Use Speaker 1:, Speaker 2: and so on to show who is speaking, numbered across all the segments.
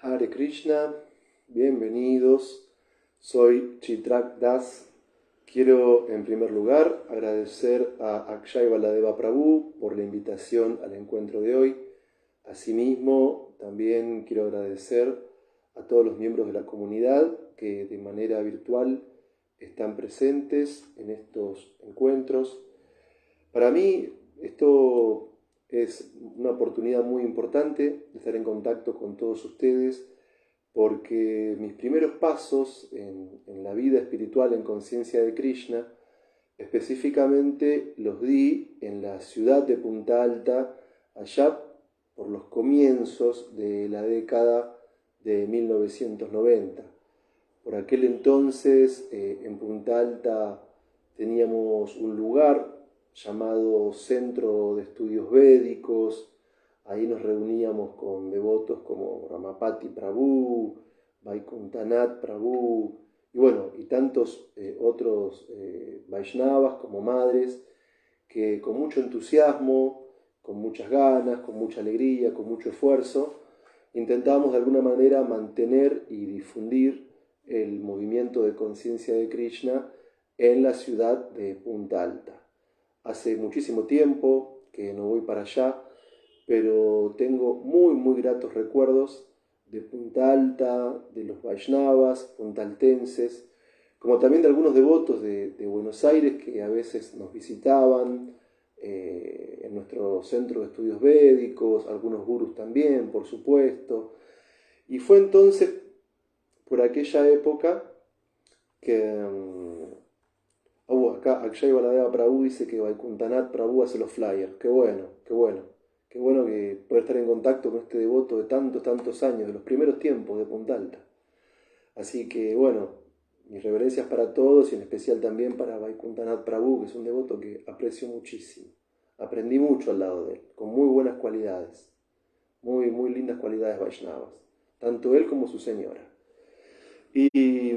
Speaker 1: Hare Krishna, bienvenidos, soy Chitrak Das. Quiero en primer lugar agradecer a Akshay Baladeva Prabhu por la invitación al encuentro de hoy. Asimismo, también quiero agradecer a todos los miembros de la comunidad que de manera virtual están presentes en estos encuentros. Para mí esto es una oportunidad muy importante de estar en contacto con todos ustedes, porque mis primeros pasos en la vida espiritual en conciencia de Krishna, específicamente los di en la ciudad de Punta Alta, allá por los comienzos de la década de 1990. Por aquel entonces, en Punta Alta teníamos un lugar llamado Centro de Estudios Védicos. Ahí nos reuníamos con devotos como Ramapati Prabhu, Vaikuntanath Prabhu, y tantos otros Vaishnavas como madres, que con mucho entusiasmo, con muchas ganas, con mucha alegría, con mucho esfuerzo, intentábamos de alguna manera mantener y difundir el movimiento de conciencia de Krishna en la ciudad de Punta Alta. Hace muchísimo tiempo que no voy para allá, pero tengo muy gratos recuerdos de Punta Alta, de los Vaishnavas puntaltenses, como también de algunos devotos de Buenos Aires que a veces nos visitaban en nuestro centro de estudios védicos, algunos gurús también, por supuesto. Y fue entonces, por aquella época, que acá Akshay Baladeva Prabhu dice que Vaikuntanath Prabhu hace los flyers. Qué bueno que poder estar en contacto con este devoto de tantos años, de los primeros tiempos de Punta Alta. Así que mis reverencias para todos y en especial también para Vaikuntanath Prabhu, que es un devoto que aprecio muchísimo. Aprendí mucho al lado de él, con muy buenas cualidades, muy lindas cualidades Vaishnavas, tanto él como su señora. Y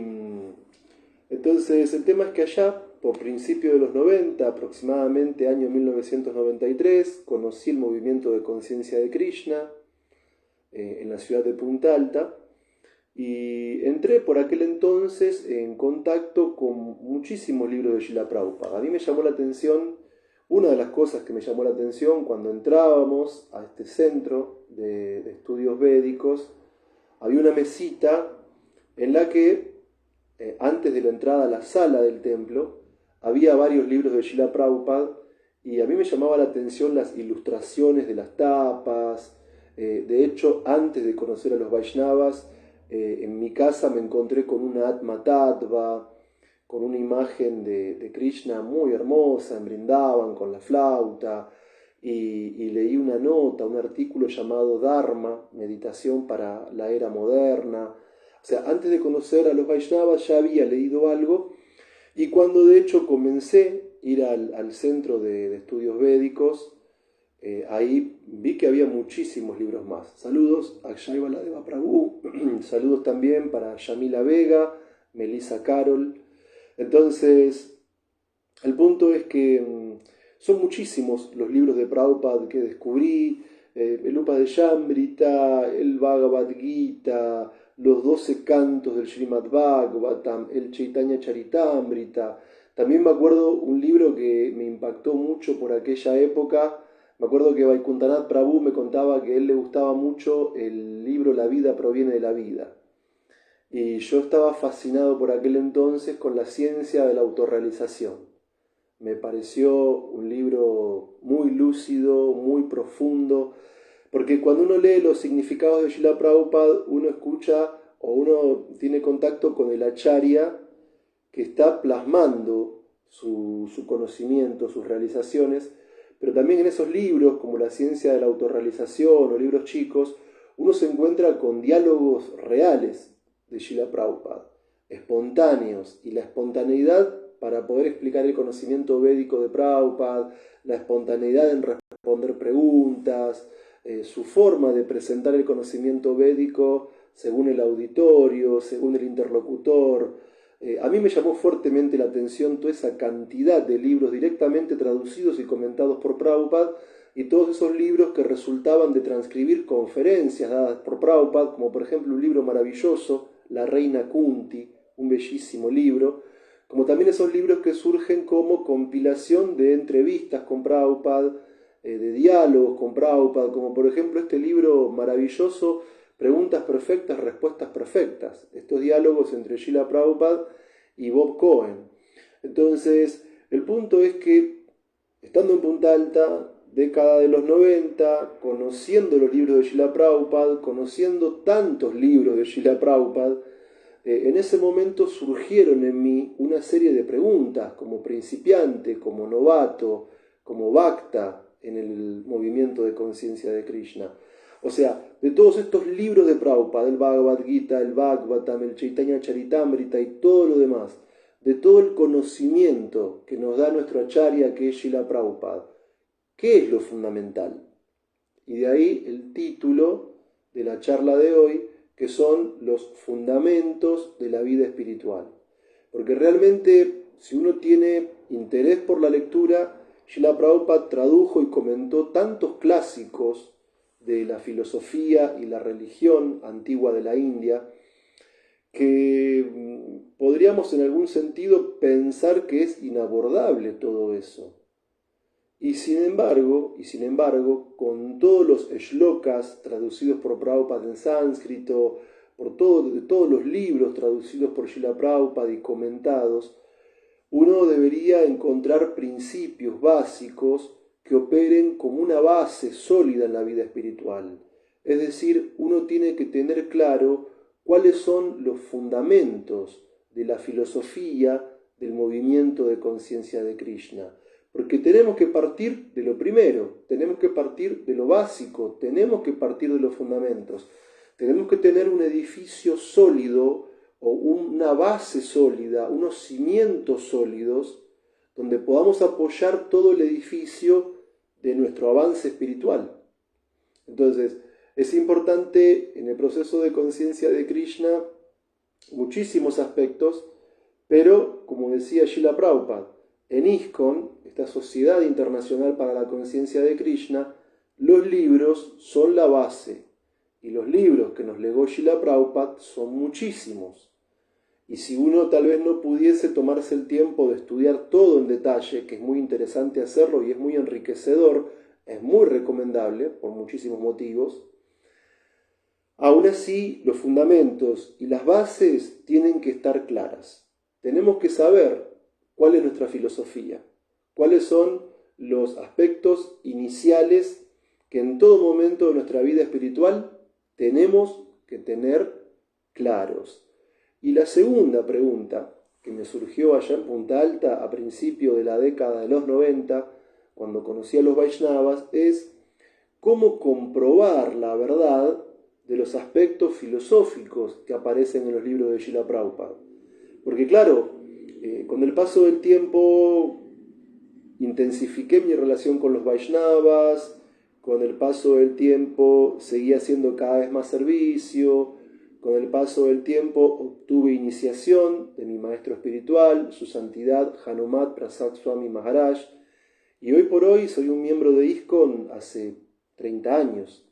Speaker 1: entonces el tema es que allá, por principio de los 90, aproximadamente año 1993, conocí el movimiento de conciencia de Krishna en la ciudad de Punta Alta, y entré por aquel entonces en contacto con muchísimos libros de Srila Prabhupada. A mí me llamó la atención, una de las cosas que me llamó la atención cuando entrábamos a este centro de estudios védicos, había una mesita en la que antes de la entrada a la sala del templo había varios libros de Srila Prabhupada, y a mí me llamaba la atención las ilustraciones de las tapas. De hecho, antes de conocer a los Vaishnavas, en mi casa me encontré con una Atma Tattva, con una imagen de Krishna muy hermosa en Vrindavan con la flauta, y leí una nota, un artículo llamado Dharma, Meditación para la Era Moderna. O sea, antes de conocer a los Vaishnavas ya había leído algo, y cuando de hecho comencé a ir al centro de estudios védicos, ahí vi que había muchísimos libros más. Saludos a Akshay Baladeva Prabhu, saludos también para Yamila Vega, Melissa Carol. Entonces, el punto es que son muchísimos los libros de Prabhupada que descubrí, el Upadeshambrita, el Bhagavad Gita, los 12 cantos del Srimad Bhagavatam, el Chaitanya Charitamrita. También me acuerdo un libro que me impactó mucho por aquella época. Me acuerdo que Vaikuntanath Prabhu me contaba que a él le gustaba mucho el libro La vida proviene de la vida. Y yo estaba fascinado por aquel entonces con la ciencia de la autorrealización. Me pareció un libro muy lúcido, muy profundo, porque cuando uno lee los significados de Srila Prabhupada, uno escucha o uno tiene contacto con el acharya que está plasmando su conocimiento, sus realizaciones, pero también en esos libros, como La ciencia de la autorrealización o libros chicos, uno se encuentra con diálogos reales de Srila Prabhupada, espontáneos, y la espontaneidad para poder explicar el conocimiento védico de Prabhupada, la espontaneidad en responder preguntas, su forma de presentar el conocimiento védico según el auditorio, según el interlocutor. A mí me llamó fuertemente la atención toda esa cantidad de libros directamente traducidos y comentados por Prabhupada, y todos esos libros que resultaban de transcribir conferencias dadas por Prabhupada, como por ejemplo un libro maravilloso, La Reina Kunti, un bellísimo libro, como también esos libros que surgen como compilación de entrevistas con Prabhupada, de diálogos con Prabhupada, como por ejemplo este libro maravilloso, Preguntas Perfectas, Respuestas Perfectas, estos diálogos entre Srila Prabhupada y Bob Cohen. Entonces, el punto es que, estando en Punta Alta, década de los 90, conociendo los libros de Srila Prabhupada, conociendo tantos libros de Srila Prabhupada, en ese momento surgieron en mí una serie de preguntas, como principiante, como novato, como bhakta en el movimiento de conciencia de Krishna. O sea, de todos estos libros de Prabhupada, el Bhagavad Gita, el Bhagavatam, el Chaitanya Charitamrita y todo lo demás, de todo el conocimiento que nos da nuestro acharya, que es Srila Prabhupada, ¿qué es lo fundamental? Y de ahí el título de la charla de hoy, que son los fundamentos de la vida espiritual. Porque realmente, si uno tiene interés por la lectura, Srila Prabhupada tradujo y comentó tantos clásicos de la filosofía y la religión antigua de la India, que podríamos en algún sentido pensar que es inabordable todo eso. Y sin embargo, con todos los shlokas traducidos por Prabhupada en sánscrito, de todos los libros traducidos por Srila Prabhupada y comentados, uno debería encontrar principios básicos que operen como una base sólida en la vida espiritual. Es decir, uno tiene que tener claro cuáles son los fundamentos de la filosofía del movimiento de conciencia de Krishna. Porque tenemos que partir de lo primero, tenemos que partir de lo básico, tenemos que partir de los fundamentos. Tenemos que tener un edificio sólido o una base sólida, unos cimientos sólidos, donde podamos apoyar todo el edificio de nuestro avance espiritual. Entonces, es importante en el proceso de conciencia de Krishna muchísimos aspectos, pero, como decía Srila Prabhupada, en ISKCON, esta Sociedad Internacional para la Conciencia de Krishna, los libros son la base, y los libros que nos legó Srila Prabhupada son muchísimos. Y si uno tal vez no pudiese tomarse el tiempo de estudiar todo en detalle, que es muy interesante hacerlo y es muy enriquecedor, es muy recomendable por muchísimos motivos, aún así los fundamentos y las bases tienen que estar claras. Tenemos que saber cuál es nuestra filosofía, cuáles son los aspectos iniciales que en todo momento de nuestra vida espiritual tenemos que tener claros. Y la segunda pregunta que me surgió allá en Punta Alta a principio de la década de los 90, cuando conocí a los Vaishnavas, es cómo comprobar la verdad de los aspectos filosóficos que aparecen en los libros de Srila Prabhupada. Porque claro, con el paso del tiempo intensifiqué mi relación con los Vaishnavas, con el paso del tiempo seguí haciendo cada vez más servicio, con el paso del tiempo obtuve iniciación de mi maestro espiritual, su santidad Hanumat Prasad Swami Maharaj, y hoy por hoy soy un miembro de ISKCON hace 30 años.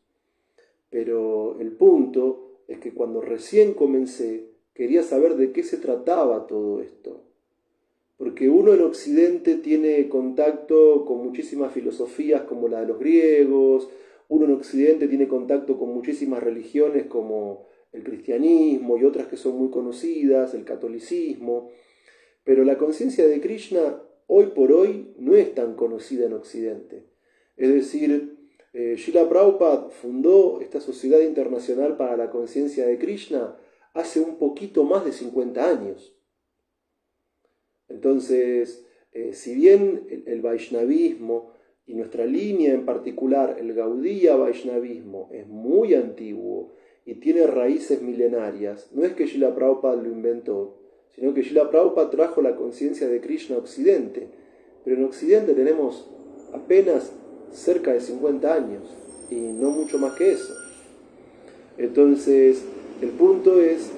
Speaker 1: Pero el punto es que cuando recién comencé, quería saber de qué se trataba todo esto. Porque uno en Occidente tiene contacto con muchísimas filosofías como la de los griegos, uno en Occidente tiene contacto con muchísimas religiones como el cristianismo y otras que son muy conocidas, el catolicismo, pero la conciencia de Krishna hoy por hoy no es tan conocida en Occidente. Es decir, Srila Prabhupada fundó esta Sociedad Internacional para la Conciencia de Krishna hace un poquito más de 50 años. Entonces, si bien el Vaishnavismo y nuestra línea en particular, el Gaudiya Vaishnavismo, es muy antiguo y tiene raíces milenarias, no es que Srila Prabhupada lo inventó, sino que Srila Prabhupada trajo la conciencia de Krishna a Occidente. Pero en Occidente tenemos apenas cerca de 50 años y no mucho más que eso. Entonces, el punto es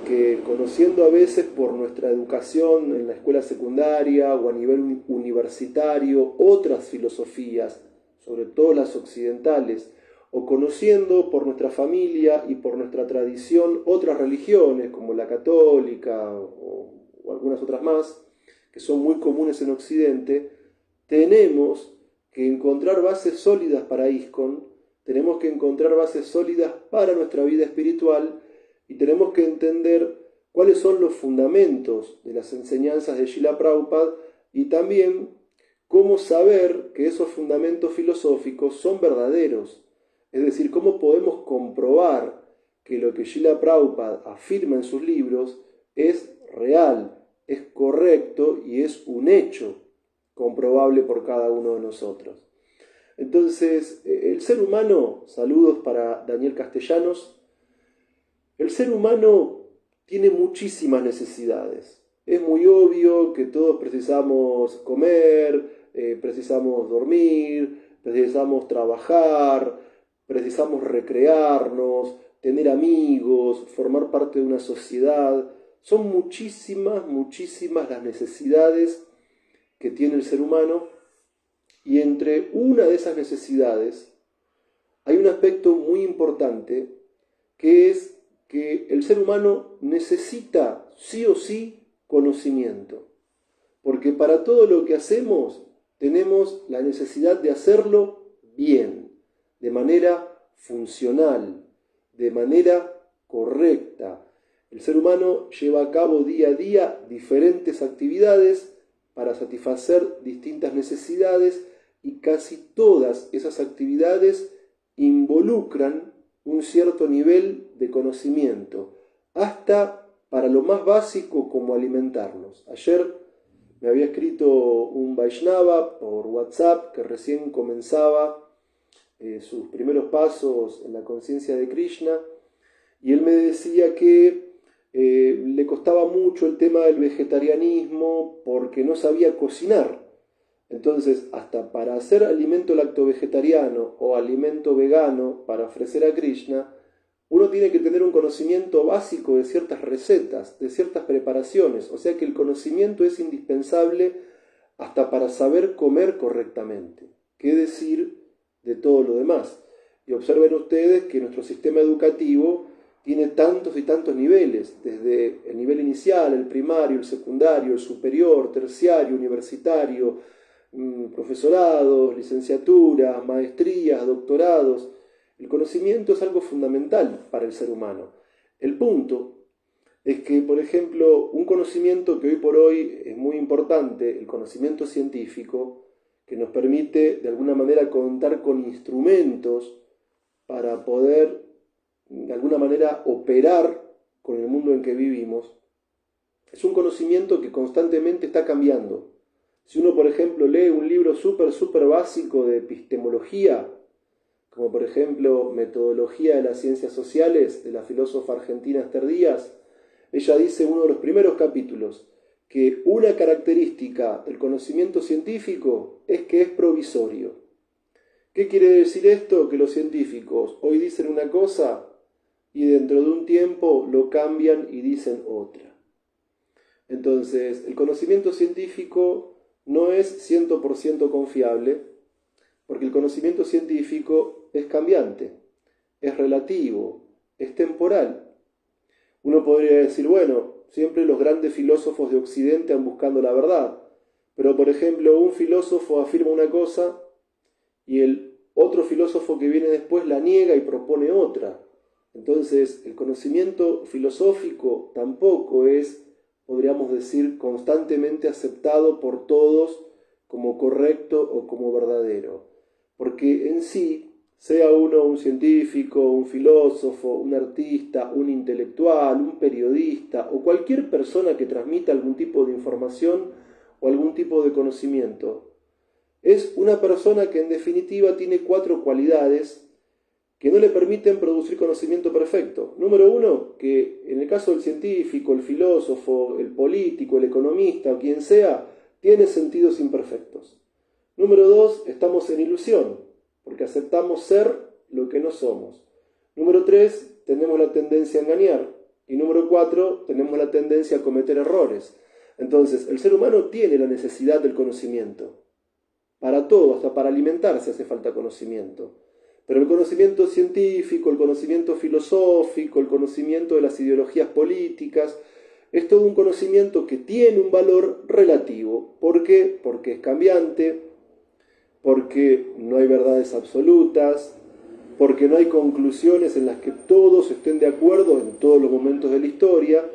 Speaker 1: que conociendo a veces por nuestra educación en la escuela secundaria o a nivel universitario otras filosofías sobre todo las occidentales, o conociendo por nuestra familia y por nuestra tradición otras religiones, como la católica o algunas otras más, que son muy comunes en Occidente, tenemos que encontrar bases sólidas para ISKCON, tenemos que encontrar bases sólidas para nuestra vida espiritual y tenemos que entender cuáles son los fundamentos de las enseñanzas de Srila Prabhupada y también cómo saber que esos fundamentos filosóficos son verdaderos. Es decir, cómo podemos comprobar que lo que Srila Prabhupada afirma en sus libros es real, es correcto y es un hecho comprobable por cada uno de nosotros. Entonces, el ser humano, saludos para Daniel Castellanos, el ser humano tiene muchísimas necesidades. Es muy obvio que todos precisamos comer, precisamos dormir, precisamos trabajar, precisamos recrearnos, tener amigos, formar parte de una sociedad. Son muchísimas las necesidades que tiene el ser humano, y entre una de esas necesidades hay un aspecto muy importante, que es que el ser humano necesita sí o sí conocimiento, porque para todo lo que hacemos tenemos la necesidad de hacerlo bien, de manera funcional, de manera correcta. El ser humano lleva a cabo día a día diferentes actividades para satisfacer distintas necesidades y casi todas esas actividades involucran un cierto nivel de conocimiento, hasta para lo más básico como alimentarnos. Ayer me había escrito un Vaishnava por WhatsApp que recién comenzaba sus primeros pasos en la conciencia de Krishna, y él me decía que le costaba mucho el tema del vegetarianismo porque no sabía cocinar. Entonces, hasta para hacer alimento lacto-vegetariano o alimento vegano para ofrecer a Krishna, uno tiene que tener un conocimiento básico de ciertas recetas, de ciertas preparaciones. O sea que el conocimiento es indispensable hasta para saber comer correctamente. ¿Qué decir de todo lo demás? Y observen ustedes que nuestro sistema educativo tiene tantos y tantos niveles, desde el nivel inicial, el primario, el secundario, el superior, terciario, universitario, profesorados, licenciaturas, maestrías, doctorados. El conocimiento es algo fundamental para el ser humano. El punto es que, por ejemplo, un conocimiento que hoy por hoy es muy importante, el conocimiento científico, que nos permite de alguna manera contar con instrumentos para poder de alguna manera operar con el mundo en que vivimos, es un conocimiento que constantemente está cambiando. Si uno, por ejemplo, lee un libro súper básico de epistemología, como por ejemplo Metodología de las Ciencias Sociales, de la filósofa argentina Esther Díaz, ella dice en uno de los primeros capítulos que una característica del conocimiento científico es que es provisorio. ¿Qué quiere decir esto? Que los científicos hoy dicen una cosa y dentro de un tiempo lo cambian y dicen otra. Entonces, el conocimiento científico no es 100% confiable, porque el conocimiento científico es cambiante, es relativo, es temporal. Uno podría decir, bueno, siempre los grandes filósofos de Occidente han buscado la verdad, pero por ejemplo, un filósofo afirma una cosa y el otro filósofo que viene después la niega y propone otra. Entonces, el conocimiento filosófico tampoco es, podríamos decir, constantemente aceptado por todos como correcto o como verdadero. Porque en sí, sea uno un científico, un filósofo, un artista, un intelectual, un periodista o cualquier persona que transmita algún tipo de información o algún tipo de conocimiento, es una persona que en definitiva tiene 4 cualidades que no le permiten producir conocimiento perfecto. Número 1, que en el caso del científico, el filósofo, el político, el economista o quien sea, tiene sentidos imperfectos. Número 2, estamos en ilusión, porque aceptamos ser lo que no somos. Número 3, tenemos la tendencia a engañar. Y número 4, tenemos la tendencia a cometer errores. Entonces, el ser humano tiene la necesidad del conocimiento. Para todo, hasta para alimentarse hace falta conocimiento. Pero el conocimiento científico, el conocimiento filosófico, el conocimiento de las ideologías políticas, es todo un conocimiento que tiene un valor relativo. ¿Por qué? Porque es cambiante, porque no hay verdades absolutas, porque no hay conclusiones en las que todos estén de acuerdo en todos los momentos de la historia.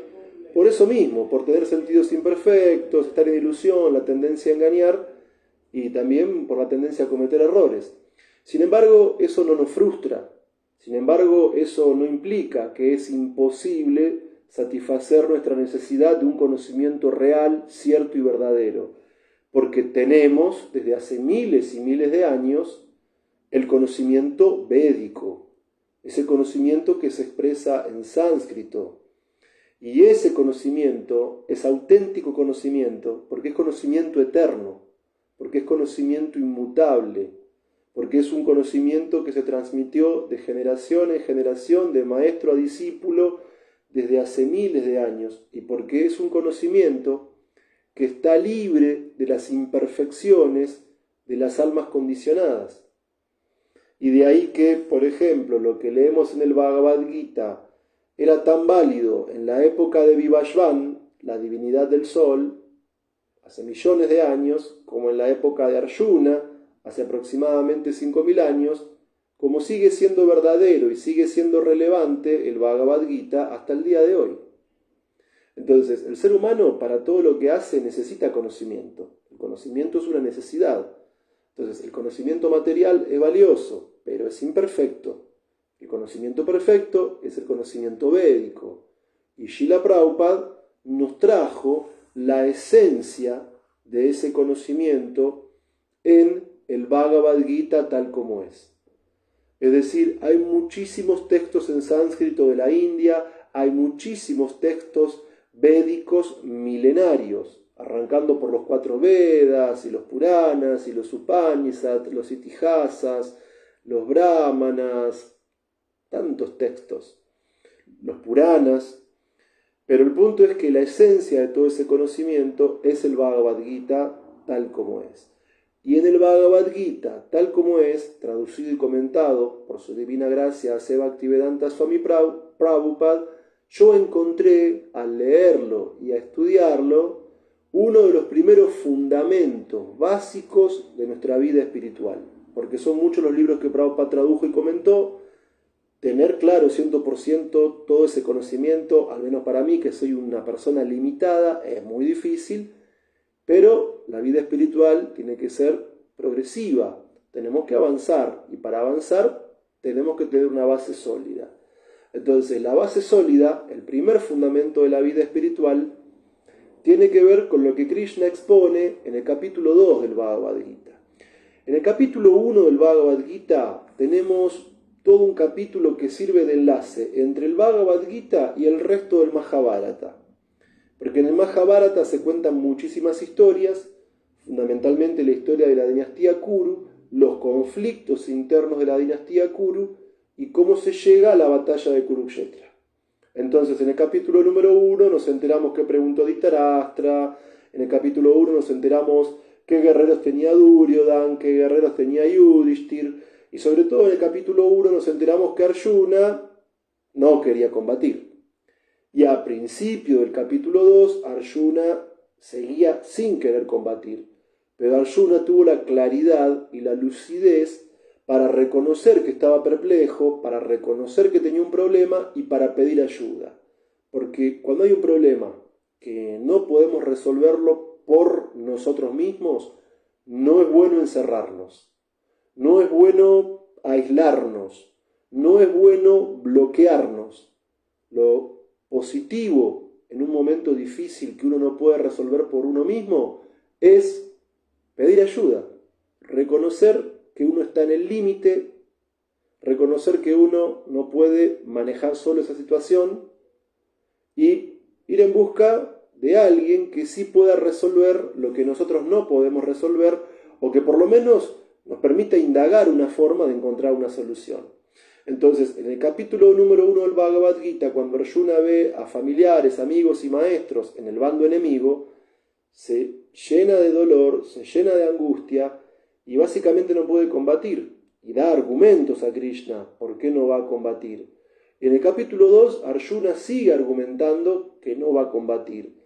Speaker 1: Por eso mismo, por tener sentidos imperfectos, estar en ilusión, la tendencia a engañar y también por la tendencia a cometer errores. Sin embargo, eso no nos frustra. Sin embargo, eso no implica que es imposible satisfacer nuestra necesidad de un conocimiento real, cierto y verdadero. Porque tenemos, desde hace miles y miles de años, el conocimiento védico. Ese conocimiento que se expresa en sánscrito. Y ese conocimiento es auténtico conocimiento porque es conocimiento eterno, porque es conocimiento inmutable, porque es un conocimiento que se transmitió de generación en generación, de maestro a discípulo, desde hace miles de años, y porque es un conocimiento que está libre de las imperfecciones de las almas condicionadas. Y de ahí que, por ejemplo, lo que leemos en el Bhagavad Gita era tan válido en la época de Vivashvan, la divinidad del sol, hace millones de años, como en la época de Arjuna, hace aproximadamente 5.000 años, como sigue siendo verdadero y sigue siendo relevante el Bhagavad Gita hasta el día de hoy. Entonces, el ser humano para todo lo que hace necesita conocimiento. El conocimiento es una necesidad. Entonces, el conocimiento material es valioso, pero es imperfecto. El conocimiento perfecto es el conocimiento védico. Y Srila Prabhupada nos trajo la esencia de ese conocimiento en el Bhagavad Gita tal como es. Es decir, hay muchísimos textos en sánscrito de la India, hay muchísimos textos védicos milenarios, arrancando por los 4 Vedas, y los Puranas, y los Upanishads, los Itihasas, los Brahmanas, tantos textos, los Puranas. Pero el punto es que la esencia de todo ese conocimiento es el Bhagavad Gita tal como es. Y en el Bhagavad Gita, tal como es, traducido y comentado por su divina gracia a Bhaktivedanta Swami Prabhupada, yo encontré, al leerlo y a estudiarlo, uno de los primeros fundamentos básicos de nuestra vida espiritual. Porque son muchos los libros que Prabhupada tradujo y comentó. Tener claro 100% todo ese conocimiento, al menos para mí, que soy una persona limitada, es muy difícil. Pero la vida espiritual tiene que ser progresiva, tenemos que avanzar, y para avanzar tenemos que tener una base sólida. Entonces, la base sólida, el primer fundamento de la vida espiritual, tiene que ver con lo que Krishna expone en el capítulo 2 del Bhagavad Gita. En el capítulo 1 del Bhagavad Gita tenemos todo un capítulo que sirve de enlace entre el Bhagavad Gita y el resto del Mahabharata. Porque en el Mahabharata se cuentan muchísimas historias, fundamentalmente la historia de la dinastía Kuru, los conflictos internos de la dinastía Kuru y cómo se llega a la batalla de Kurukshetra. Entonces, en el capítulo número 1 nos enteramos qué preguntó Dhritarashtra, en el capítulo 1 nos enteramos qué guerreros tenía Duryodhana, qué guerreros tenía Yudhishthir, y sobre todo en el capítulo 1 nos enteramos que Arjuna no quería combatir. Y a principio del capítulo 2, Arjuna seguía sin querer combatir. Pero Arjuna tuvo la claridad y la lucidez para reconocer que estaba perplejo, para reconocer que tenía un problema y para pedir ayuda. Porque cuando hay un problema que no podemos resolverlo por nosotros mismos, no es bueno encerrarnos, no es bueno aislarnos, no es bueno bloquearnos. Lo positivo en un momento difícil que uno no puede resolver por uno mismo es pedir ayuda, reconocer que uno está en el límite, reconocer que uno no puede manejar solo esa situación y ir en busca de alguien que sí pueda resolver lo que nosotros no podemos resolver o que por lo menos nos permita indagar una forma de encontrar una solución. Entonces, en el capítulo número 1 del Bhagavad Gita, cuando Arjuna ve a familiares, amigos y maestros en el bando enemigo, se llena de dolor, se llena de angustia y básicamente no puede combatir, y da argumentos a Krishna por qué no va a combatir. En el capítulo 2, Arjuna sigue argumentando que no va a combatir,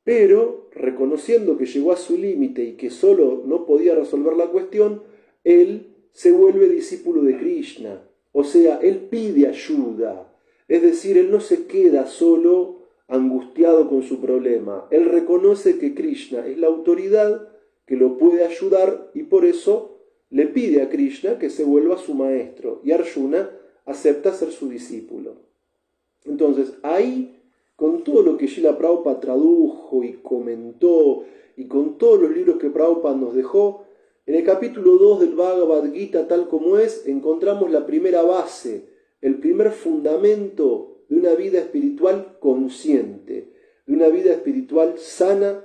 Speaker 1: pero reconociendo que llegó a su límite y que solo no podía resolver la cuestión, él se vuelve discípulo de Krishna, o sea, él pide ayuda, es decir, él no se queda solo angustiado con su problema, él reconoce que Krishna es la autoridad que lo puede ayudar y por eso le pide a Krishna que se vuelva su maestro y Arjuna acepta ser su discípulo. Entonces ahí, con todo lo que Srila Prabhupada tradujo y comentó y con todos los libros que Prabhupada nos dejó, en el capítulo 2 del Bhagavad Gita tal como es, encontramos la primera base, el primer fundamento de una vida espiritual consciente, de una vida espiritual sana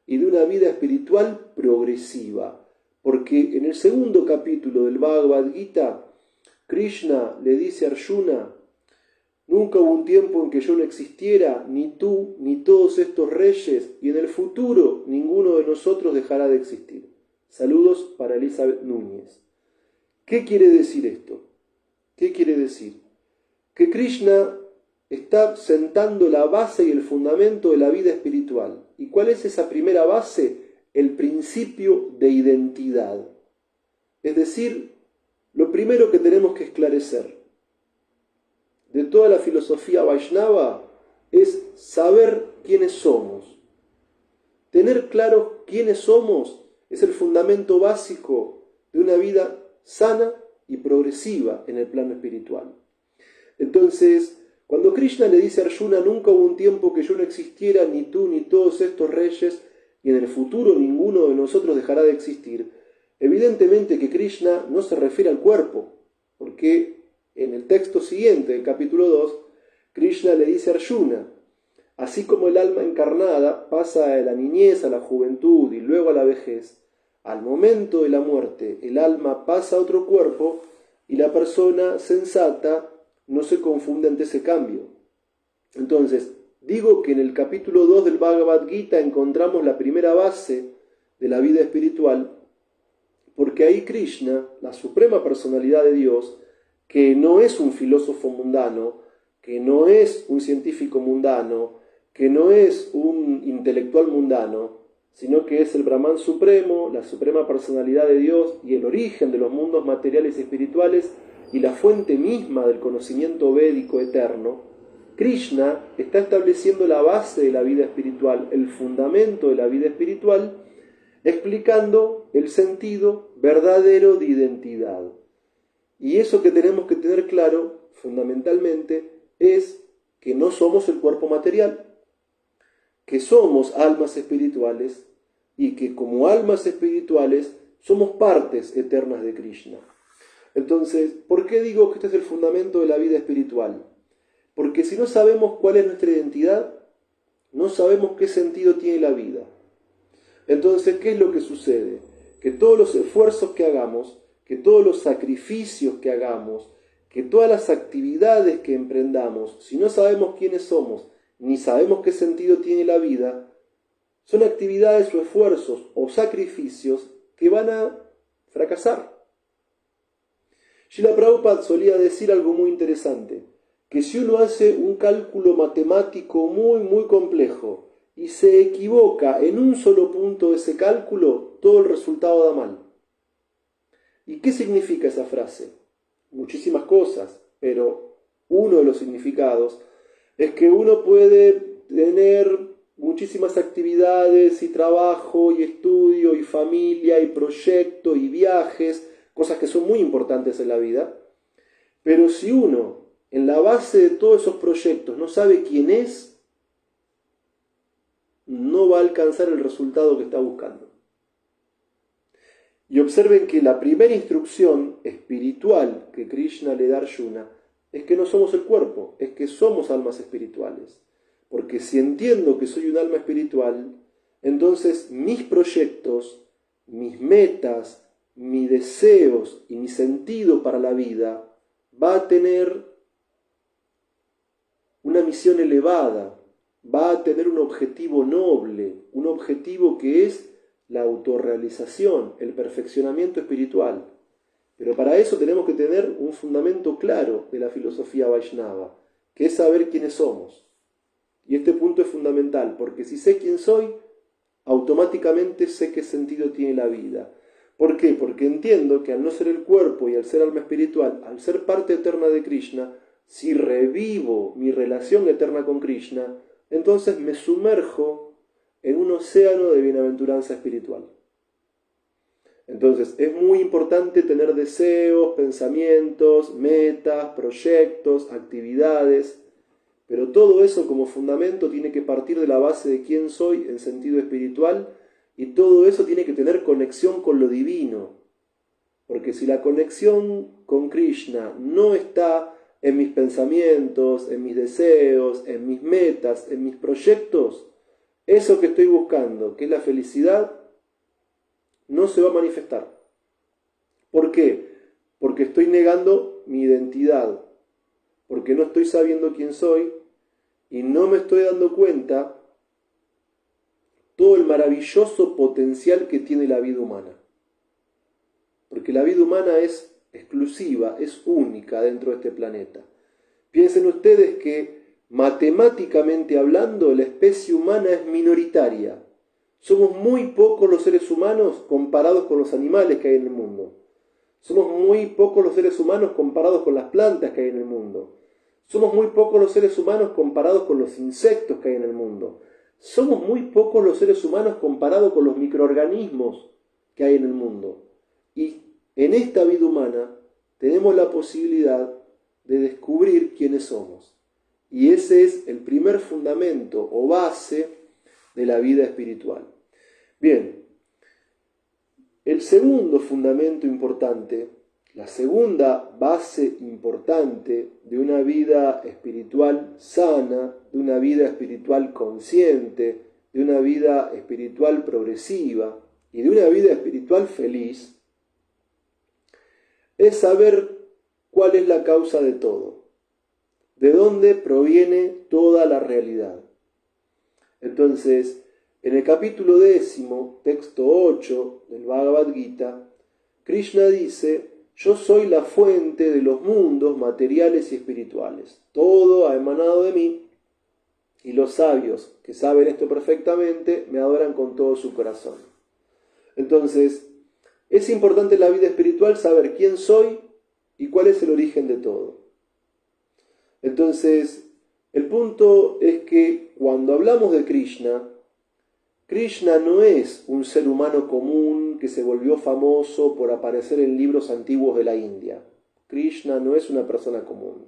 Speaker 1: y de una vida espiritual progresiva. Porque en el segundo capítulo del Bhagavad Gita, Krishna le dice a Arjuna: nunca hubo un tiempo en que yo no existiera, ni tú, ni todos estos reyes, y en el futuro ninguno de nosotros dejará de existir. Saludos para Elizabeth Núñez. ¿Qué quiere decir esto? ¿Qué quiere decir? Que Krishna está sentando la base y el fundamento de la vida espiritual. ¿Y cuál es esa primera base? El principio de identidad. Es decir, lo primero que tenemos que esclarecer de toda la filosofía Vaishnava es saber quiénes somos. Tener claro quiénes somos es el fundamento básico de una vida sana y progresiva en el plano espiritual. Entonces, cuando Krishna le dice a Arjuna: nunca hubo un tiempo que yo no existiera, ni tú, ni todos estos reyes, y en el futuro ninguno de nosotros dejará de existir, evidentemente que Krishna no se refiere al cuerpo, porque en el texto siguiente, del capítulo 2, Krishna le dice a Arjuna: así como el alma encarnada pasa de la niñez a la juventud y luego a la vejez, al momento de la muerte el alma pasa a otro cuerpo y la persona sensata no se confunde ante ese cambio. Entonces, digo que en el capítulo 2 del Bhagavad Gita encontramos la primera base de la vida espiritual, porque ahí Krishna, la suprema personalidad de Dios, que no es un filósofo mundano, que no es un científico mundano, que no es un intelectual mundano, sino que es el Brahman supremo, la suprema personalidad de Dios y el origen de los mundos materiales y espirituales y la fuente misma del conocimiento védico eterno, Krishna está estableciendo la base de la vida espiritual, el fundamento de la vida espiritual, explicando el sentido verdadero de identidad. Y eso que tenemos que tener claro, fundamentalmente, es que no somos el cuerpo material, que somos almas espirituales y que como almas espirituales somos partes eternas de Krishna. Entonces, ¿por qué digo que este es el fundamento de la vida espiritual? Porque si no sabemos cuál es nuestra identidad, no sabemos qué sentido tiene la vida. Entonces, ¿qué es lo que sucede? Que todos los esfuerzos que hagamos, que todos los sacrificios que hagamos, que todas las actividades que emprendamos, si no sabemos quiénes somos, ni sabemos qué sentido tiene la vida, son actividades o esfuerzos o sacrificios que van a fracasar. Srila Prabhupada solía decir algo muy interesante, que si uno hace un cálculo matemático muy complejo y se equivoca en un solo punto de ese cálculo, todo el resultado da mal. ¿Y qué significa esa frase? Muchísimas cosas, pero uno de los significados es que uno puede tener muchísimas actividades y trabajo y estudio y familia y proyecto y viajes, cosas que son muy importantes en la vida, pero si uno en la base de todos esos proyectos no sabe quién es, no va a alcanzar el resultado que está buscando. Y observen que la primera instrucción espiritual que Krishna le da a Arjuna es que no somos el cuerpo, es que somos almas espirituales. Porque si entiendo que soy un alma espiritual, entonces mis proyectos, mis metas, mis deseos y mi sentido para la vida va a tener una misión elevada, va a tener un objetivo noble, un objetivo que es la autorrealización, el perfeccionamiento espiritual. Pero para eso tenemos que tener un fundamento claro de la filosofía Vaishnava, que es saber quiénes somos. Y este punto es fundamental, porque si sé quién soy, automáticamente sé qué sentido tiene la vida. ¿Por qué? Porque entiendo que al no ser el cuerpo y al ser alma espiritual, al ser parte eterna de Krishna, si revivo mi relación eterna con Krishna, entonces me sumerjo en un océano de bienaventuranza espiritual. Entonces es muy importante tener deseos, pensamientos, metas, proyectos, actividades, pero todo eso como fundamento tiene que partir de la base de quién soy en sentido espiritual, y todo eso tiene que tener conexión con lo divino. Porque si la conexión con Krishna no está en mis pensamientos, en mis deseos, en mis metas, en mis proyectos, eso que estoy buscando, que es la felicidad, no se va a manifestar. ¿Por qué? Porque estoy negando mi identidad, porque no estoy sabiendo quién soy y no me estoy dando cuenta todo el maravilloso potencial que tiene la vida humana. Porque la vida humana es exclusiva, es única dentro de este planeta. Piensen ustedes que matemáticamente hablando, la especie humana es minoritaria. Somos muy pocos los seres humanos comparados con los animales que hay en el mundo. Somos muy pocos los seres humanos comparados con las plantas que hay en el mundo. Somos muy pocos los seres humanos comparados con los insectos que hay en el mundo. Somos muy pocos los seres humanos comparados con los microorganismos que hay en el mundo. Y en esta vida humana tenemos la posibilidad de descubrir quiénes somos. Y ese es el primer fundamento o base de la vida espiritual. Bien, el segundo fundamento importante, la segunda base importante de una vida espiritual sana, de una vida espiritual consciente, de una vida espiritual progresiva y de una vida espiritual feliz, es saber cuál es la causa de todo, de dónde proviene toda la realidad. Entonces, en el capítulo 10, texto 8 del Bhagavad Gita, Krishna dice: yo soy la fuente de los mundos materiales y espirituales. Todo ha emanado de mí, y los sabios que saben esto perfectamente me adoran con todo su corazón. Entonces, es importante en la vida espiritual saber quién soy y cuál es el origen de todo. Entonces, el punto es que cuando hablamos de Krishna, Krishna no es un ser humano común que se volvió famoso por aparecer en libros antiguos de la India. Krishna no es una persona común.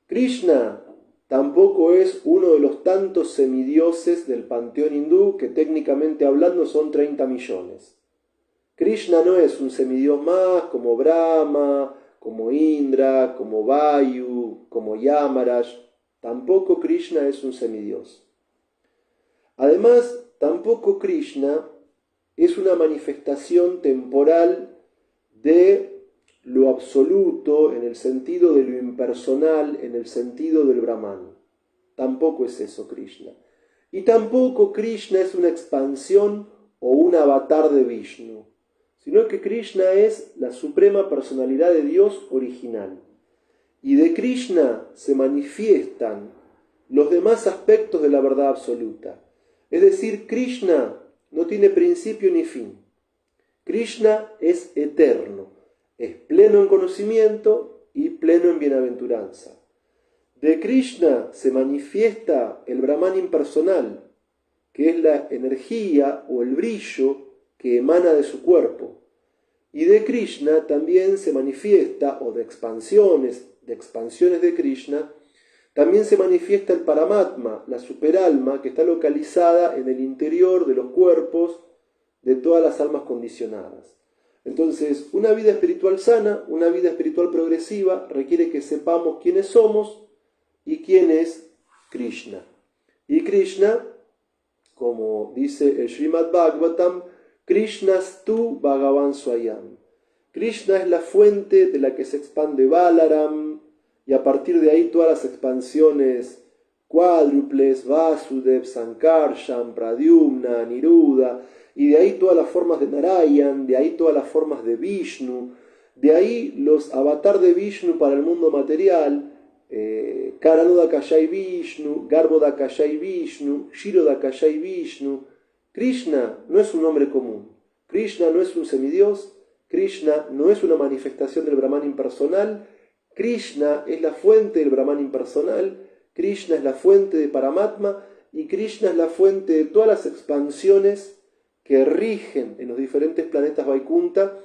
Speaker 1: Krishna tampoco es uno de los tantos semidioses del panteón hindú, que técnicamente hablando son 30 millones. Krishna no es un semidios más como Brahma, como Indra, como Vayu, como Yamaraj. Tampoco Krishna es un semidios. Además, tampoco Krishna es una manifestación temporal de lo absoluto, en el sentido de lo impersonal, en el sentido del Brahman. Tampoco es eso Krishna. Y tampoco Krishna es una expansión o un avatar de Vishnu, sino que Krishna es la suprema personalidad de Dios original. Y de Krishna se manifiestan los demás aspectos de la verdad absoluta. Es decir, Krishna no tiene principio ni fin. Krishna es eterno, es pleno en conocimiento y pleno en bienaventuranza. De Krishna se manifiesta el Brahman impersonal, que es la energía o el brillo que emana de su cuerpo. Y de Krishna también se manifiesta, o de expansiones de Krishna, también se manifiesta el Paramatma, la superalma, que está localizada en el interior de los cuerpos de todas las almas condicionadas. Entonces, una vida espiritual sana, una vida espiritual progresiva, requiere que sepamos quiénes somos y quién es Krishna. Y Krishna, como dice el Srimad Bhagavatam, Krishnastu Bhagavan Swayam. Krishna es la fuente de la que se expande Balaram, y a partir de ahí todas las expansiones cuádruples, Vasudev, Sankarshan, Pradyumna, Niruddha, y de ahí todas las formas de Narayan, de ahí todas las formas de Vishnu, de ahí los avatar de Vishnu para el mundo material, Karanodakashai Vishnu, Garbhodakashai Vishnu, Shirodakashai Vishnu. Krishna no es un nombre común, Krishna no es un semidios, Krishna no es una manifestación del Brahman impersonal, Krishna es la fuente del Brahman impersonal, Krishna es la fuente de Paramatma y Krishna es la fuente de todas las expansiones que rigen en los diferentes planetas Vaikunta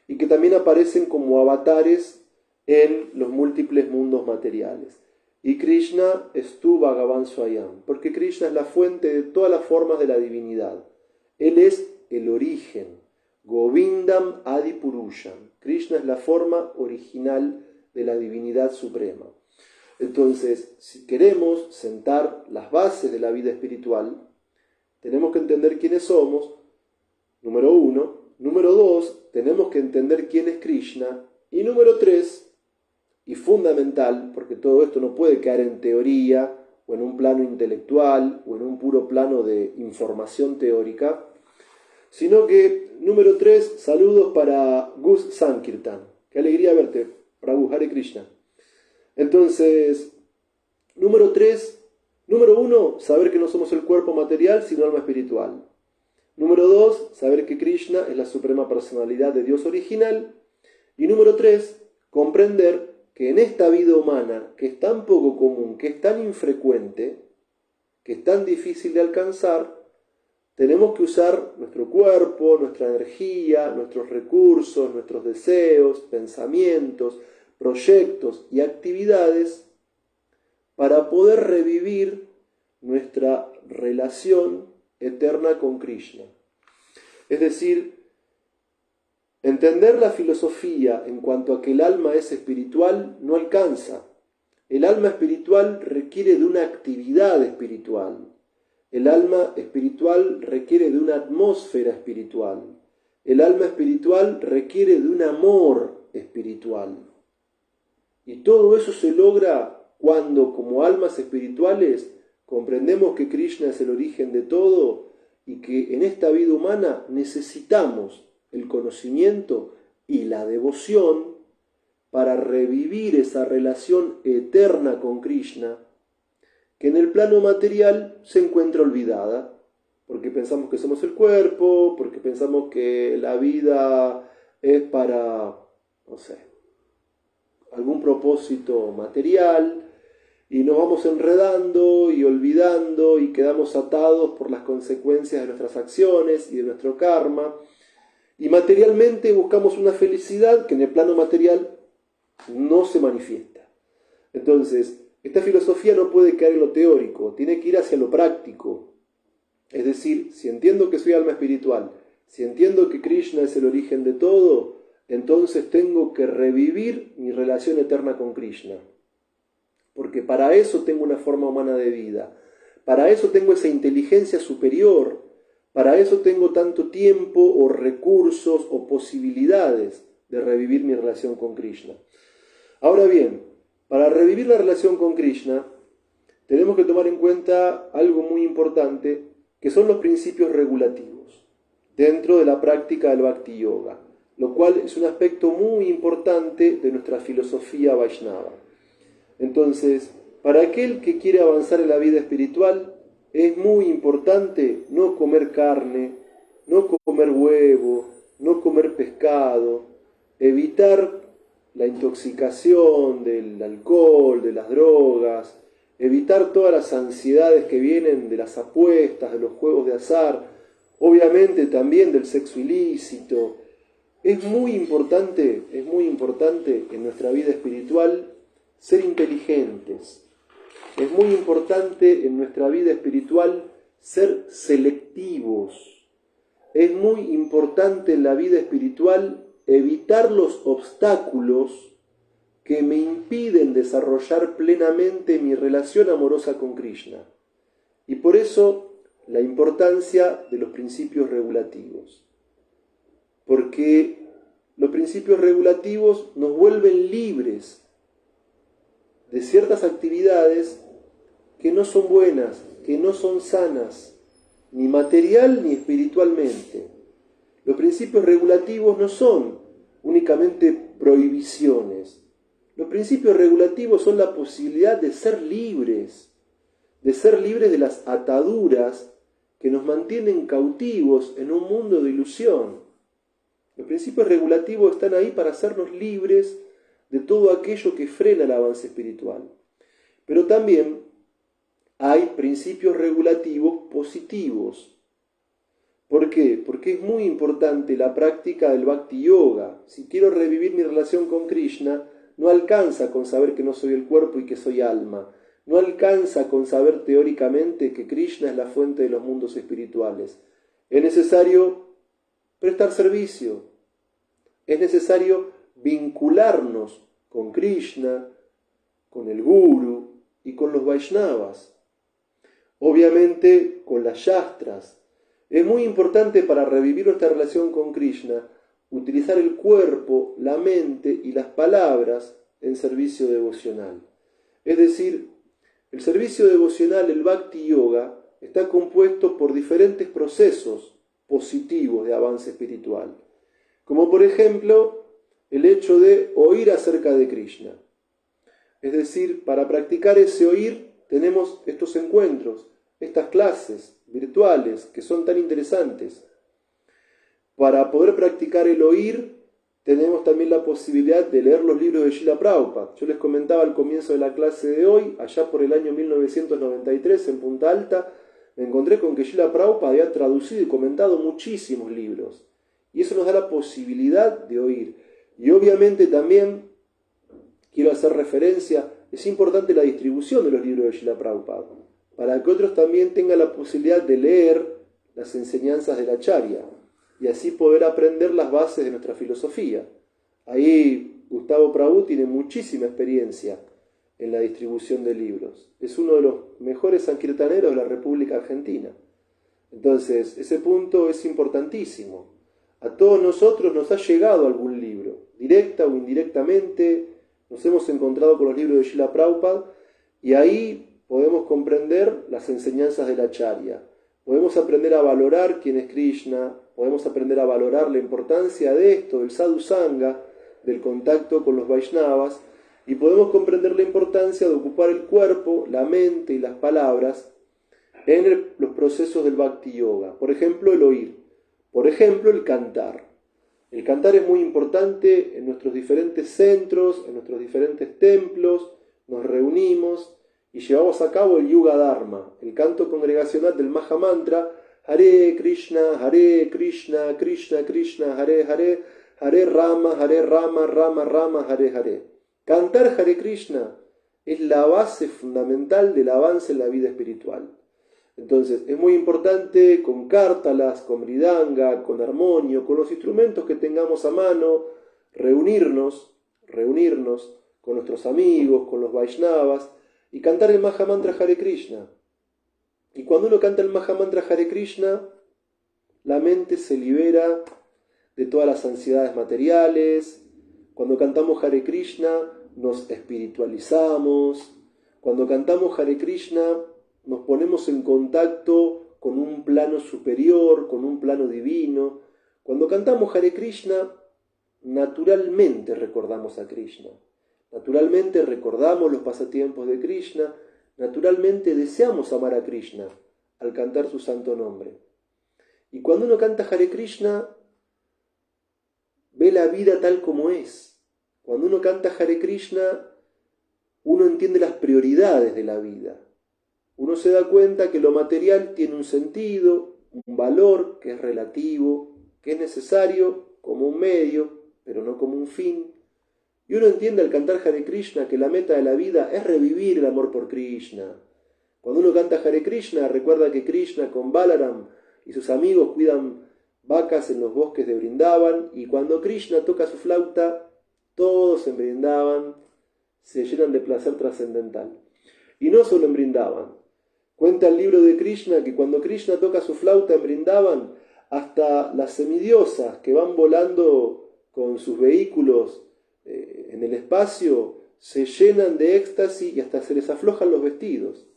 Speaker 1: y que también aparecen como avatares en los múltiples mundos materiales. Y Krishna es tu Bhagavan Swayam, porque Krishna es la fuente de todas las formas de la divinidad. Él es el origen, Govindam Adi Purusham. Krishna es la forma original de la divinidad suprema. Entonces, si queremos sentar las bases de la vida espiritual, tenemos que entender quiénes somos, número 1. Número 2, tenemos que entender quién es Krishna. Y número 3, y fundamental, porque todo esto no puede caer en teoría, o en un plano intelectual, o en un puro plano de información teórica, sino que, número 3, saludos para Gus Sankirtan. Qué alegría verte, Prabhu, Hare Krishna. Entonces, número 1, saber que no somos el cuerpo material, sino alma espiritual. Número 2, saber que Krishna es la suprema personalidad de Dios original. Y número 3, comprender que en esta vida humana, que es tan poco común, que es tan infrecuente, que es tan difícil de alcanzar, tenemos que usar nuestro cuerpo, nuestra energía, nuestros recursos, nuestros deseos, pensamientos, proyectos y actividades para poder revivir nuestra relación eterna con Krishna. Es decir, entender la filosofía en cuanto a que el alma es espiritual no alcanza. El alma espiritual requiere de una actividad espiritual. El alma espiritual requiere de una atmósfera espiritual. El alma espiritual requiere de un amor espiritual. Y todo eso se logra cuando, como almas espirituales, comprendemos que Krishna es el origen de todo y que en esta vida humana necesitamos el conocimiento y la devoción para revivir esa relación eterna con Krishna, que en el plano material se encuentra olvidada, porque pensamos que somos el cuerpo, porque pensamos que la vida es para, no sé, algún propósito material, y nos vamos enredando y olvidando y quedamos atados por las consecuencias de nuestras acciones y de nuestro karma, y materialmente buscamos una felicidad que en el plano material no se manifiesta. Entonces, esta filosofía no puede caer en lo teórico, tiene que ir hacia lo práctico. Es decir, si entiendo que soy alma espiritual, si entiendo que Krishna es el origen de todo, entonces tengo que revivir mi relación eterna con Krishna. Porque para eso tengo una forma humana de vida, para eso tengo esa inteligencia superior, para eso tengo tanto tiempo o recursos o posibilidades de revivir mi relación con Krishna. Ahora bien, para revivir la relación con Krishna, tenemos que tomar en cuenta algo muy importante, que son los principios regulativos dentro de la práctica del Bhakti Yoga, lo cual es un aspecto muy importante de nuestra filosofía Vaishnava. Entonces, para aquel que quiere avanzar en la vida espiritual, es muy importante no comer carne, no comer huevo, no comer pescado, evitar la intoxicación del alcohol, de las drogas, evitar todas las ansiedades que vienen de las apuestas, de los juegos de azar, obviamente también del sexo ilícito. Es muy importante en nuestra vida espiritual ser inteligentes. Es muy importante en nuestra vida espiritual ser selectivos. Es muy importante en la vida espiritual evitar los obstáculos que me impiden desarrollar plenamente mi relación amorosa con Krishna. Y por eso la importancia de los principios regulativos. Porque los principios regulativos nos vuelven libres de ciertas actividades que no son buenas, que no son sanas, ni material ni espiritualmente. Los principios regulativos no son únicamente prohibiciones. Los principios regulativos son la posibilidad de ser libres de las ataduras que nos mantienen cautivos en un mundo de ilusión. Los principios regulativos están ahí para hacernos libres de todo aquello que frena el avance espiritual. Pero también hay principios regulativos positivos. ¿Por qué? Porque es muy importante la práctica del Bhakti Yoga. Si quiero revivir mi relación con Krishna, no alcanza con saber que no soy el cuerpo y que soy alma. No alcanza con saber teóricamente que Krishna es la fuente de los mundos espirituales. Es necesario prestar servicio. Es necesario vincularnos con Krishna, con el Guru y con los Vaishnavas. Obviamente con las Shastras. Es muy importante para revivir nuestra relación con Krishna utilizar el cuerpo, la mente y las palabras en servicio devocional. Es decir, el servicio devocional, el Bhakti Yoga, está compuesto por diferentes procesos positivos de avance espiritual. Como por ejemplo, el hecho de oír acerca de Krishna. Es decir, para practicar ese oír tenemos estos encuentros, estas clases virtuales que son tan interesantes. Para poder practicar el oír, tenemos también la posibilidad de leer los libros de Srila Prabhupada. Yo les comentaba al comienzo de la clase de hoy, allá por el año 1993 en Punta Alta, me encontré con que Srila Prabhupada había traducido y comentado muchísimos libros. Y eso nos da la posibilidad de oír. Y obviamente también, quiero hacer referencia, es importante la distribución de los libros de Srila Prabhupada, para que otros también tengan la posibilidad de leer las enseñanzas del Acharya, y así poder aprender las bases de nuestra filosofía. Ahí Gustavo Prabhu tiene muchísima experiencia en la distribución de libros. Es uno de los mejores sankirtaneros de la República Argentina. Entonces, ese punto es importantísimo. A todos nosotros nos ha llegado algún libro, directa o indirectamente, nos hemos encontrado con los libros de Srila Prabhupada, y ahí podemos comprender las enseñanzas del Acharya. Podemos aprender a valorar quién es Krishna, podemos aprender a valorar la importancia de esto, del sadhu sangha, del contacto con los Vaishnavas, y podemos comprender la importancia de ocupar el cuerpo, la mente y las palabras en los procesos del Bhakti Yoga. Por ejemplo, el oír. Por ejemplo, el cantar. El cantar es muy importante en nuestros diferentes centros, en nuestros diferentes templos. Nos reunimos y llevamos a cabo el Yuga Dharma, el canto congregacional del Mahamantra Hare Krishna, Krishna Krishna, Hare Hare, Hare Rama, Rama Rama, Hare Hare. Cantar Hare Krishna es la base fundamental del avance en la vida espiritual. Entonces, es muy importante con kártalas, con mridanga, con armonio, con los instrumentos que tengamos a mano, reunirnos con nuestros amigos, con los Vaishnavas, y cantar el Mahamantra Hare Krishna. Y cuando uno canta el Mahamantra Hare Krishna, la mente se libera de todas las ansiedades materiales. Cuando cantamos Hare Krishna, nos espiritualizamos. Cuando cantamos Hare Krishna, nos ponemos en contacto con un plano superior, con un plano divino. Cuando cantamos Hare Krishna, naturalmente recordamos a Krishna. Naturalmente recordamos los pasatiempos de Krishna. Naturalmente deseamos amar a Krishna al cantar su santo nombre. Y cuando uno canta Hare Krishna, ve la vida tal como es. Cuando uno canta Hare Krishna, uno entiende las prioridades de la vida. Uno se da cuenta que lo material tiene un sentido, un valor que es relativo, que es necesario como un medio, pero no como un fin. Y uno entiende al cantar Hare Krishna que la meta de la vida es revivir el amor por Krishna. Cuando uno canta Hare Krishna, recuerda que Krishna con Balaram y sus amigos cuidan vacas en los bosques de Vrindavan, y cuando Krishna toca su flauta, todos en Vrindavan se llenan de placer trascendental. Y no solo en Vrindavan. Cuenta el libro de Krishna que cuando Krishna toca su flauta en Vrindavan, hasta las semidiosas que van volando con sus vehículos en el espacio se llenan de éxtasis y hasta se les aflojan los vestidos.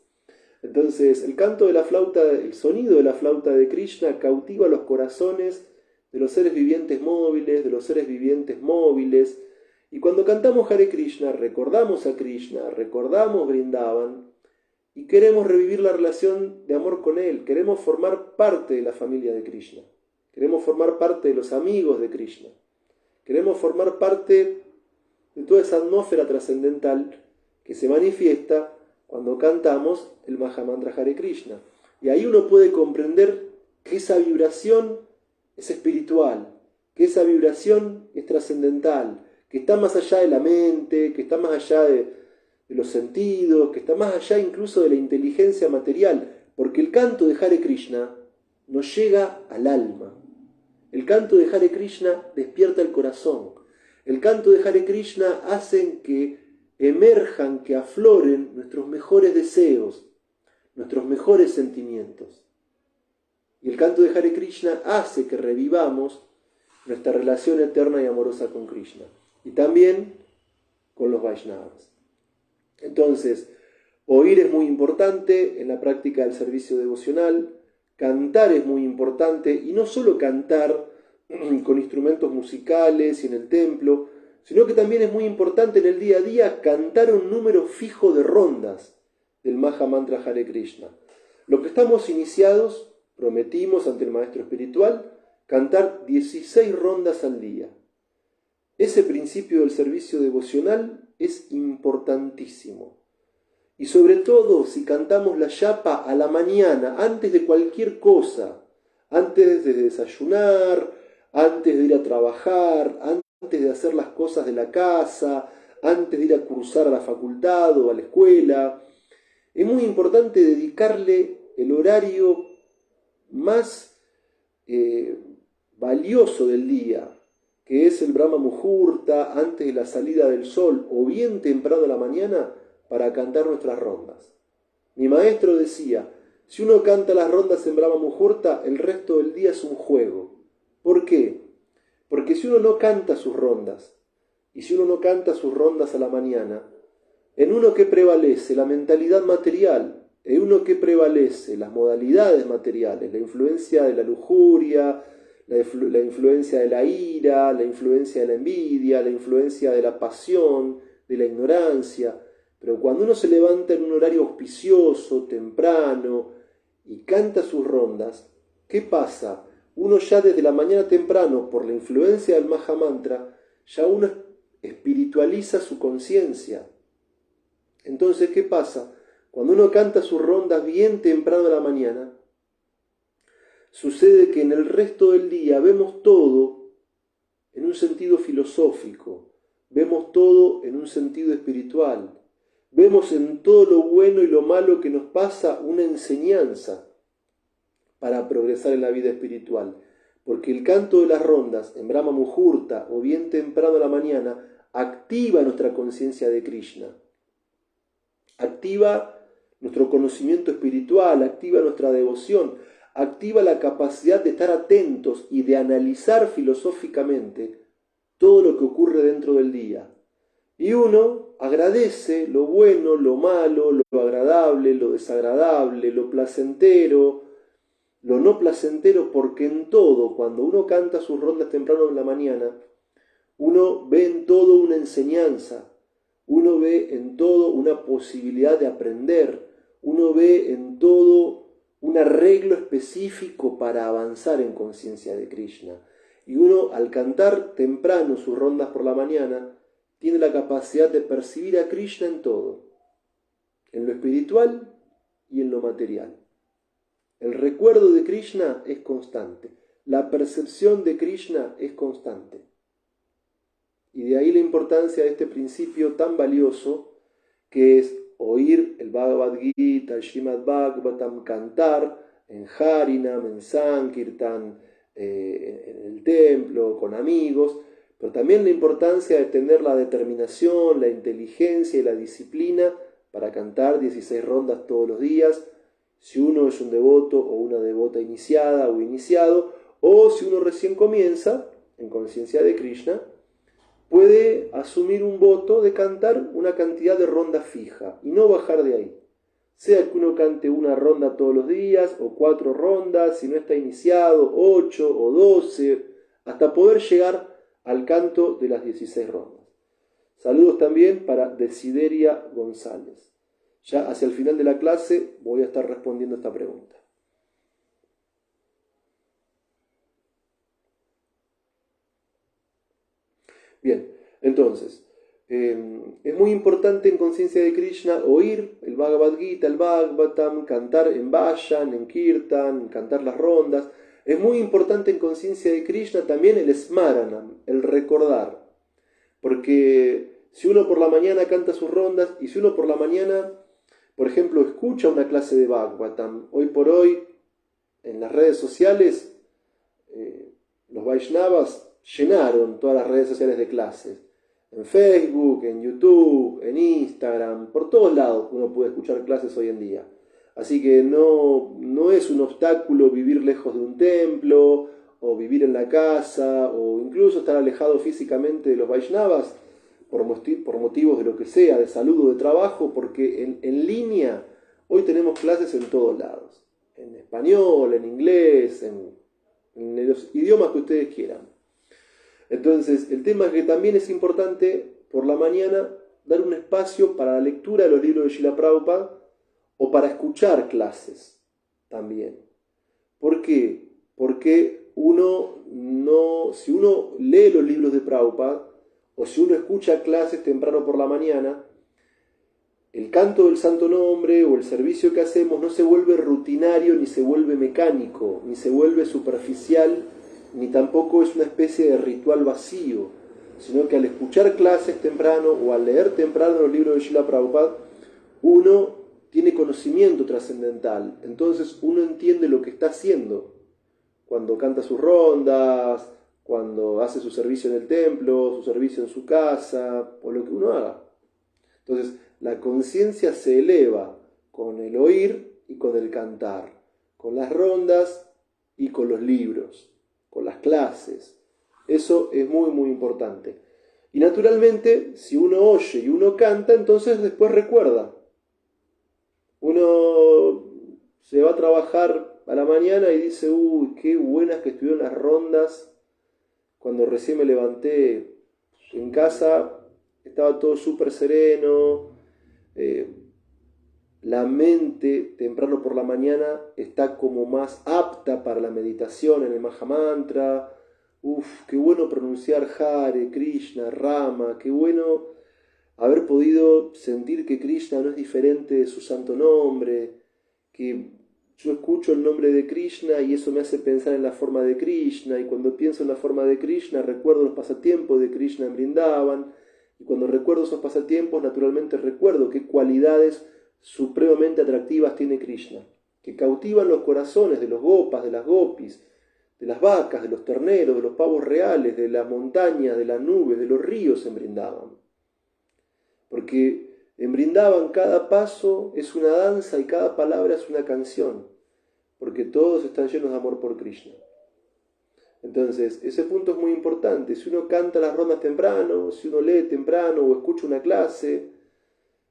Speaker 1: Entonces, el canto de la flauta, el sonido de la flauta de Krishna cautiva los corazones de los seres vivientes móviles, de los seres vivientes móviles. Y cuando cantamos Hare Krishna, recordamos a Krishna, recordamos Vrindavan y queremos revivir la relación de amor con él. Queremos formar parte de la familia de Krishna. Queremos formar parte de los amigos de Krishna. Queremos formar parte de toda esa atmósfera trascendental que se manifiesta cuando cantamos el Mahamantra Hare Krishna. Y ahí uno puede comprender que esa vibración es espiritual, que esa vibración es trascendental, que está más allá de la mente, que está más allá de los sentidos, que está más allá incluso de la inteligencia material, porque el canto de Hare Krishna nos llega al alma. El canto de Hare Krishna despierta el corazón. El canto de Hare Krishna hace que emerjan, que afloren nuestros mejores deseos, nuestros mejores sentimientos. Y el canto de Hare Krishna hace que revivamos nuestra relación eterna y amorosa con Krishna. Y también con los Vaishnavas. Entonces, oír es muy importante en la práctica del servicio devocional, cantar es muy importante, y no solo cantar con instrumentos musicales y en el templo, sino que también es muy importante en el día a día cantar un número fijo de rondas del Mahamantra Hare Krishna. Los que estamos iniciados, prometimos ante el maestro espiritual, cantar 16 rondas al día. Ese principio del servicio devocional es importantísimo. Y sobre todo si cantamos la yapa a la mañana, antes de cualquier cosa, antes de desayunar, antes de ir a trabajar, antes de hacer las cosas de la casa, antes de ir a cursar a la facultad o a la escuela, es muy importante dedicarle el horario más valioso del día, que es el Brahma Muhurta, antes de la salida del sol o bien temprano a la mañana, para cantar nuestras rondas. Mi maestro decía, si uno canta las rondas en Brahma Muhurta, el resto del día es un juego. ¿Por qué? Porque si uno no canta sus rondas, y si uno no canta sus rondas a la mañana, en uno que prevalece la mentalidad material, en uno que prevalece las modalidades materiales, la influencia de la lujuria, la influencia de la ira, la influencia de la envidia, la influencia de la pasión, de la ignorancia. Pero cuando uno se levanta en un horario auspicioso, temprano, y canta sus rondas, ¿qué pasa? Uno ya desde la mañana temprano, por la influencia del Mahamantra, ya uno espiritualiza su conciencia. Entonces, ¿qué pasa? Cuando uno canta sus rondas bien temprano a la mañana, sucede que en el resto del día vemos todo en un sentido filosófico, vemos todo en un sentido espiritual, vemos en todo lo bueno y lo malo que nos pasa una enseñanza para progresar en la vida espiritual. Porque el canto de las rondas en Brahma Muhurta o bien temprano a la mañana activa nuestra conciencia de Krishna, activa nuestro conocimiento espiritual, activa nuestra devoción, activa la capacidad de estar atentos y de analizar filosóficamente todo lo que ocurre dentro del día. Y uno agradece lo bueno, lo malo, lo agradable, lo desagradable, lo placentero, lo no placentero, porque en todo, cuando uno canta sus rondas temprano en la mañana, uno ve en todo una enseñanza, uno ve en todo una posibilidad de aprender, uno ve en todo un arreglo específico para avanzar en conciencia de Krishna. Y uno, al cantar temprano sus rondas por la mañana, tiene la capacidad de percibir a Krishna en todo, en lo espiritual y en lo material. El recuerdo de Krishna es constante, la percepción de Krishna es constante. Y de ahí la importancia de este principio tan valioso, que es oír el Bhagavad Gita, el Srimad Bhagavatam, cantar en Harinam, en Sankirtan, en el templo, con amigos, pero también la importancia de tener la determinación, la inteligencia y la disciplina para cantar 16 rondas todos los días, si uno es un devoto o una devota iniciada o iniciado, o si uno recién comienza en conciencia de Krishna, puede asumir un voto de cantar una cantidad de rondas fija y no bajar de ahí. sea que uno cante una ronda todos los días o 4 rondas, si no está iniciado, 8 o 12, hasta poder llegar al canto de las 16 rondas. Saludos también para Desideria González. Ya hacia el final de la clase voy a estar respondiendo esta pregunta. Bien, entonces, es muy importante en Conciencia de Krishna oír el Bhagavad Gita, el Bhagavatam, cantar en Vayan, en Kirtan, cantar las rondas. Es muy importante en Conciencia de Krishna también el Smaranam, el recordar. Porque si uno por la mañana canta sus rondas y si uno por la mañana, por ejemplo, escucha una clase de Bhagavatam, hoy por hoy en las redes sociales, los Vaishnavas llenaron todas las redes sociales de clases. En Facebook, en YouTube, en Instagram, por todos lados uno puede escuchar clases hoy en día. Así que no es un obstáculo vivir lejos de un templo, o vivir en la casa, o incluso estar alejado físicamente de los Vaishnavas, por motivos de lo que sea, de salud o de trabajo, porque en línea hoy tenemos clases en todos lados. En español, en inglés, en los idiomas que ustedes quieran. Entonces, el tema es que también es importante por la mañana dar un espacio para la lectura de los libros de Srila Prabhupada o para escuchar clases también. ¿Por qué? Porque si uno lee los libros de Prabhupada o si uno escucha clases temprano por la mañana, el canto del Santo Nombre o el servicio que hacemos no se vuelve rutinario, ni se vuelve mecánico, ni se vuelve superficial, ni tampoco es una especie de ritual vacío, sino que al escuchar clases temprano o al leer temprano los libros de Srila Prabhupada, uno tiene conocimiento trascendental. Entonces uno entiende lo que está haciendo cuando canta sus rondas, cuando hace su servicio en el templo, su servicio en su casa, o lo que uno haga. Entonces la conciencia se eleva con el oír y con el cantar, con las rondas y con los libros, con las clases. Eso es muy muy importante. Y naturalmente, si uno oye y uno canta, entonces después recuerda. Uno se va a trabajar a la mañana y dice, uy, qué buenas que estuvieron las rondas cuando recién me levanté. En casa estaba todo súper sereno, la mente temprano por la mañana está como más apta para la meditación en el Mahamantra. Qué bueno pronunciar Hare, Krishna, Rama, qué bueno haber podido sentir que Krishna no es diferente de su santo nombre, que yo escucho el nombre de Krishna y eso me hace pensar en la forma de Krishna, y cuando pienso en la forma de Krishna recuerdo los pasatiempos de Krishna en Vrindavan, y cuando recuerdo esos pasatiempos naturalmente recuerdo qué cualidades supremamente atractivas tiene Krishna, que cautivan los corazones de los gopas, de las gopis, de las vacas, de los terneros, de los pavos reales, de las montañas, de las nubes, de los ríos en Vrindavan. Porque en Vrindavan cada paso es una danza y cada palabra es una canción, porque todos están llenos de amor por Krishna. Entonces, ese punto es muy importante. Si uno canta las rondas temprano, si uno lee temprano o escucha una clase,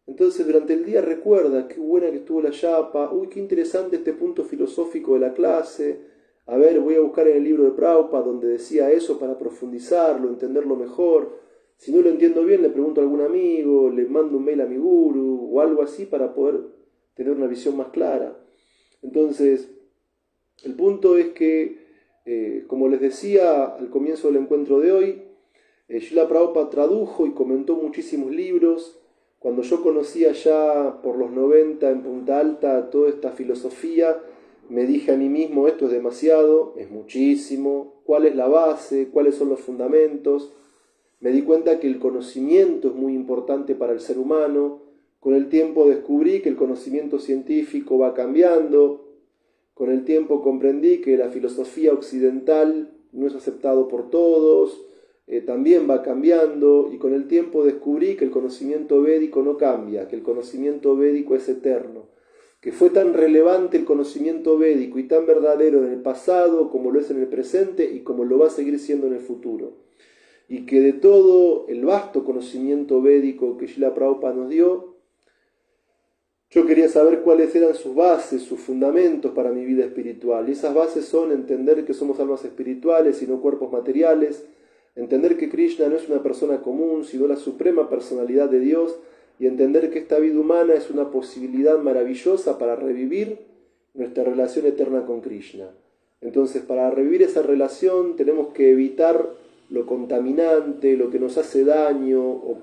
Speaker 1: entonces durante el día recuerda qué buena que estuvo la yapa, uy, qué interesante este punto filosófico de la clase, a ver, voy a buscar en el libro de Prabhupada donde decía eso para profundizarlo, entenderlo mejor. Si no lo entiendo bien, le pregunto a algún amigo, le mando un mail a mi guru o algo así para poder tener una visión más clara. Entonces, el punto es que, como les decía al comienzo del encuentro de hoy, Srila Prabhupada tradujo y comentó muchísimos libros. Cuando yo conocía ya por los 90 en Punta Alta toda esta filosofía, me dije a mí mismo, esto es demasiado, es muchísimo, ¿cuál es la base? ¿Cuáles son los fundamentos? Me di cuenta que el conocimiento es muy importante para el ser humano. Con el tiempo descubrí que el conocimiento científico va cambiando. Con el tiempo comprendí que la filosofía occidental no es aceptado por todos, también va cambiando. Y con el tiempo descubrí que el conocimiento védico no cambia, que el conocimiento védico es eterno. Que fue tan relevante el conocimiento védico y tan verdadero en el pasado como lo es en el presente y como lo va a seguir siendo en el futuro. Y que de todo el vasto conocimiento védico que Srila Prabhupada nos dio, Yo quería saber cuáles eran sus bases, sus fundamentos para mi vida espiritual. Y esas bases son entender que somos almas espirituales y no cuerpos materiales, entender que Krishna no es una persona común, sino la suprema personalidad de Dios, y entender que esta vida humana es una posibilidad maravillosa para revivir nuestra relación eterna con Krishna. Entonces, para revivir esa relación tenemos que evitar lo contaminante, lo que nos hace daño, o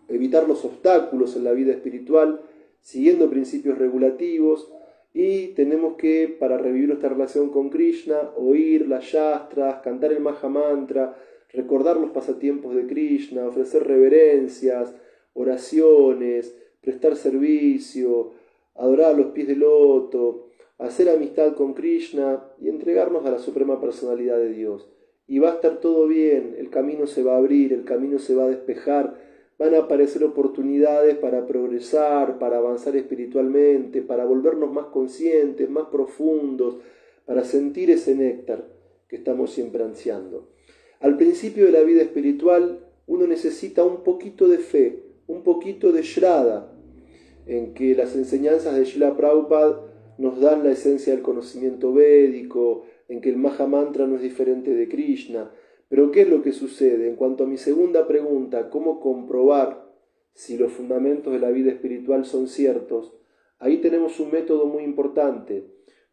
Speaker 1: evitar los obstáculos en la vida espiritual, siguiendo principios regulativos, y tenemos que, para revivir nuestra relación con Krishna, oír las yastras, cantar el Maha Mantra, recordar los pasatiempos de Krishna, ofrecer reverencias, oraciones, prestar servicio, adorar a los pies del loto, hacer amistad con Krishna y entregarnos a la suprema personalidad de Dios. Y va a estar todo bien, el camino se va a abrir, el camino se va a despejar, van a aparecer oportunidades para progresar, para avanzar espiritualmente, para volvernos más conscientes, más profundos, para sentir ese néctar que estamos siempre ansiando. Al principio de la vida espiritual uno necesita un poquito de fe, un poquito de Shraddha, en que las enseñanzas de Srila Prabhupada nos dan la esencia del conocimiento védico, en que el Maha Mantra no es diferente de Krishna. Pero ¿qué es lo que sucede? En cuanto a mi segunda pregunta, ¿cómo comprobar si los fundamentos de la vida espiritual son ciertos? Ahí tenemos un método muy importante.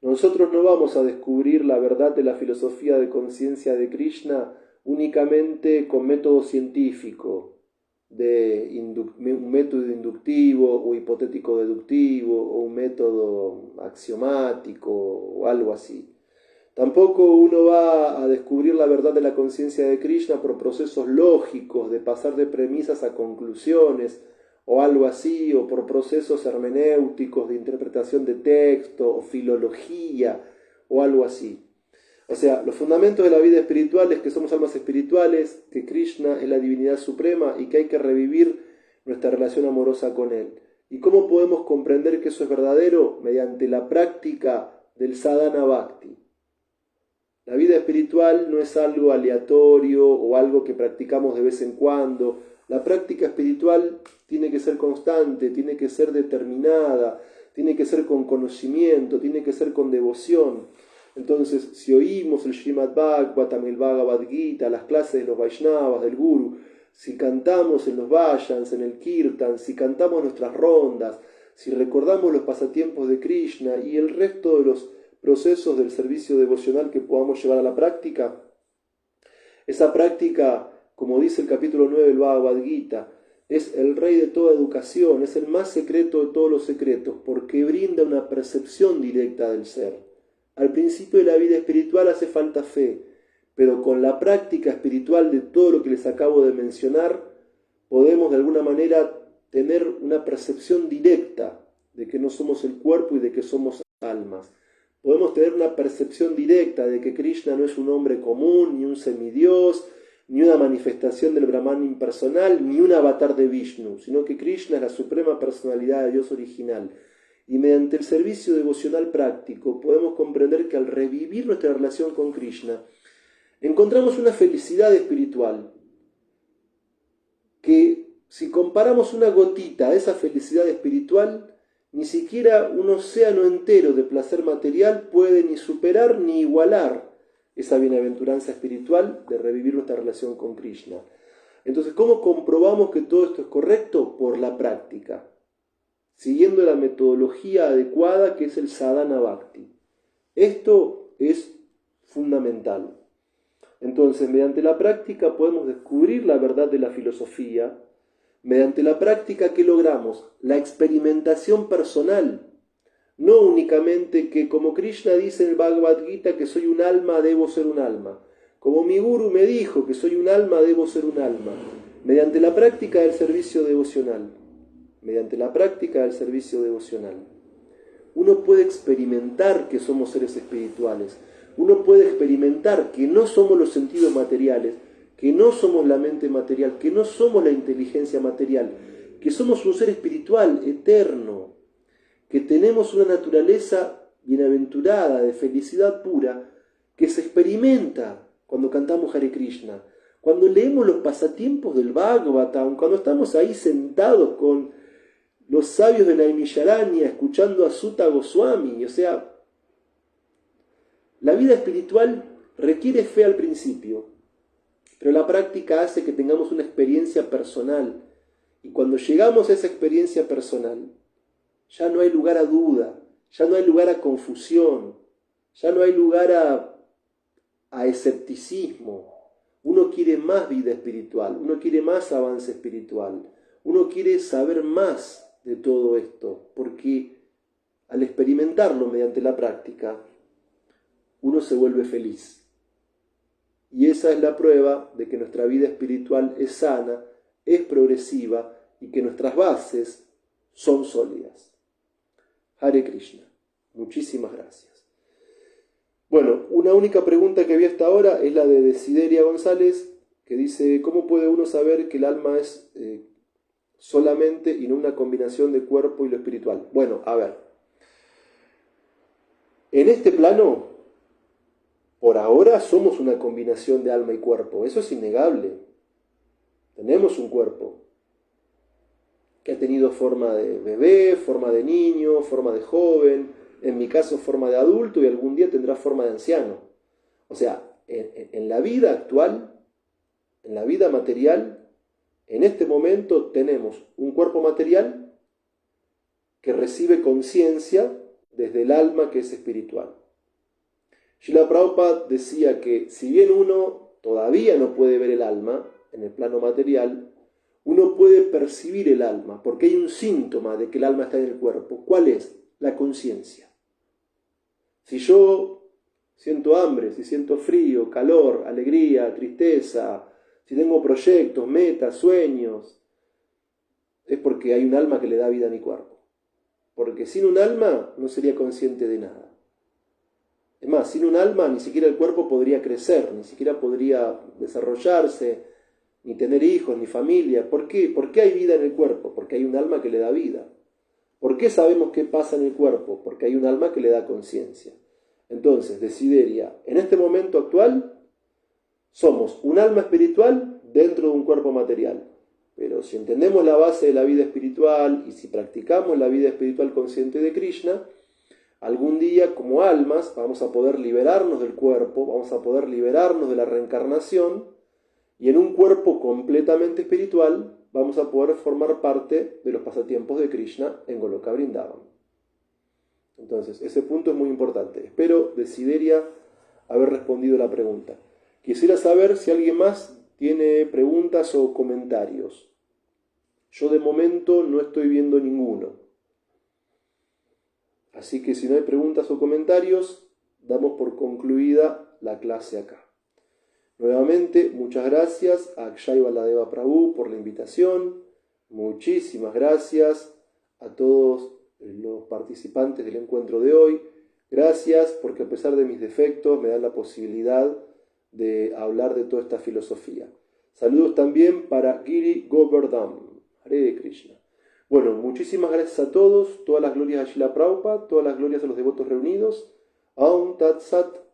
Speaker 1: Nosotros no vamos a descubrir la verdad de la filosofía de conciencia de Krishna únicamente con método científico, un método inductivo o hipotético deductivo o un método axiomático o algo así. Tampoco uno va a descubrir la verdad de la conciencia de Krishna por procesos lógicos, de pasar de premisas a conclusiones o algo así, o por procesos hermenéuticos de interpretación de texto o filología o algo así. O sea, los fundamentos de la vida espiritual es que somos almas espirituales, que Krishna es la divinidad suprema y que hay que revivir nuestra relación amorosa con Él. ¿Y cómo podemos comprender que eso es verdadero? Mediante la práctica del sadhana bhakti. La vida espiritual no es algo aleatorio o algo que practicamos de vez en cuando. La práctica espiritual tiene que ser constante, tiene que ser determinada, tiene que ser con conocimiento, tiene que ser con devoción. Entonces, si oímos el Srimad Bhagavatam, el Bhagavad Gita, las clases de los Vaishnavas, del Guru, si cantamos en los Vayans, en el Kirtan, si cantamos nuestras rondas, si recordamos los pasatiempos de Krishna y el resto de los procesos del servicio devocional que podamos llevar a la práctica, esa práctica, como dice el capítulo 9 del Bhagavad Gita, es el rey de toda educación, es el más secreto de todos los secretos, porque brinda una percepción directa del ser. Al principio de la vida espiritual hace falta fe, pero con la práctica espiritual de todo lo que les acabo de mencionar, podemos de alguna manera tener una percepción directa de que no somos el cuerpo y de que somos almas. Podemos tener una percepción directa de que Krishna no es un hombre común, ni un semidios, ni una manifestación del Brahman impersonal, ni un avatar de Vishnu, sino que Krishna es la suprema personalidad de Dios original. Y mediante el servicio devocional práctico podemos comprender que al revivir nuestra relación con Krishna, encontramos una felicidad espiritual, que si comparamos una gotita a esa felicidad espiritual, ni siquiera un océano entero de placer material puede ni superar ni igualar esa bienaventuranza espiritual de revivir nuestra relación con Krishna. Entonces, ¿cómo comprobamos que todo esto es correcto? Por la práctica, siguiendo la metodología adecuada que es el sadhana bhakti. Esto es fundamental. Entonces, mediante la práctica podemos descubrir la verdad de la filosofía. Mediante la práctica, ¿qué logramos? La experimentación personal. No únicamente que, como Krishna dice en el Bhagavad Gita, que soy un alma, debo ser un alma. Como mi guru me dijo que soy un alma, debo ser un alma. Mediante la práctica del servicio devocional. Mediante la práctica del servicio devocional. Uno puede experimentar que somos seres espirituales. Uno puede experimentar que no somos los sentidos materiales, que no somos la mente material, que no somos la inteligencia material, que somos un ser espiritual, eterno, que tenemos una naturaleza bienaventurada, de felicidad pura, que se experimenta cuando cantamos Hare Krishna, cuando leemos los pasatiempos del Bhagavatam, cuando estamos ahí sentados con los sabios de Naimisharanya escuchando a Sutta Goswami. O sea, la vida espiritual requiere fe al principio, pero la práctica hace que tengamos una experiencia personal. Y cuando llegamos a esa experiencia personal, ya no hay lugar a duda, ya no hay lugar a confusión, ya no hay lugar a escepticismo. Uno quiere más vida espiritual, uno quiere más avance espiritual, uno quiere saber más de todo esto, porque al experimentarlo mediante la práctica, uno se vuelve feliz. Y esa es la prueba de que nuestra vida espiritual es sana, es progresiva y que nuestras bases son sólidas. Hare Krishna. Muchísimas gracias. Bueno, una única pregunta que vi hasta ahora es la de Desideria González, que dice: ¿cómo puede uno saber que el alma es solamente y no una combinación de cuerpo y lo espiritual? Bueno, a ver. En este plano, por ahora somos una combinación de alma y cuerpo. Eso es innegable. Tenemos un cuerpo que ha tenido forma de bebé, forma de niño, forma de joven, en mi caso forma de adulto y algún día tendrá forma de anciano. O sea, en la vida actual, en la vida material, en este momento tenemos un cuerpo material que recibe conciencia desde el alma que es espiritual. Srila Prabhupada decía que si bien uno todavía no puede ver el alma en el plano material, uno puede percibir el alma, porque hay un síntoma de que el alma está en el cuerpo. ¿Cuál es? La conciencia. Si yo siento hambre, si siento frío, calor, alegría, tristeza, si tengo proyectos, metas, sueños, es porque hay un alma que le da vida a mi cuerpo. Porque sin un alma no sería consciente de nada. Es más, sin un alma ni siquiera el cuerpo podría crecer, ni siquiera podría desarrollarse, ni tener hijos, ni familia. ¿Por qué? ¿Por qué hay vida en el cuerpo? Porque hay un alma que le da vida. ¿Por qué sabemos qué pasa en el cuerpo? Porque hay un alma que le da conciencia. Entonces, Desideria, en este momento actual, somos un alma espiritual dentro de un cuerpo material. Pero si entendemos la base de la vida espiritual y si practicamos la vida espiritual consciente de Krishna, algún día como almas vamos a poder liberarnos del cuerpo, vamos a poder liberarnos de la reencarnación y en un cuerpo completamente espiritual vamos a poder formar parte de los pasatiempos de Krishna en Goloka Vrindavan. Entonces, ese punto es muy importante. Espero, Desideria, haber respondido la pregunta. Quisiera saber si alguien más tiene preguntas o comentarios. Yo de momento no estoy viendo ninguno. Así que si no hay preguntas o comentarios, damos por concluida la clase acá. Nuevamente, muchas gracias a Akshay Baladeva Prabhu por la invitación. Muchísimas gracias a todos los participantes del encuentro de hoy. Gracias porque a pesar de mis defectos me dan la posibilidad de hablar de toda esta filosofía. Saludos también para Giri Govardhan. Hare Krishna. Bueno, muchísimas gracias a todos. Todas las glorias a Srila Prabhupada, todas las glorias a los devotos reunidos. Aum Tat Sat.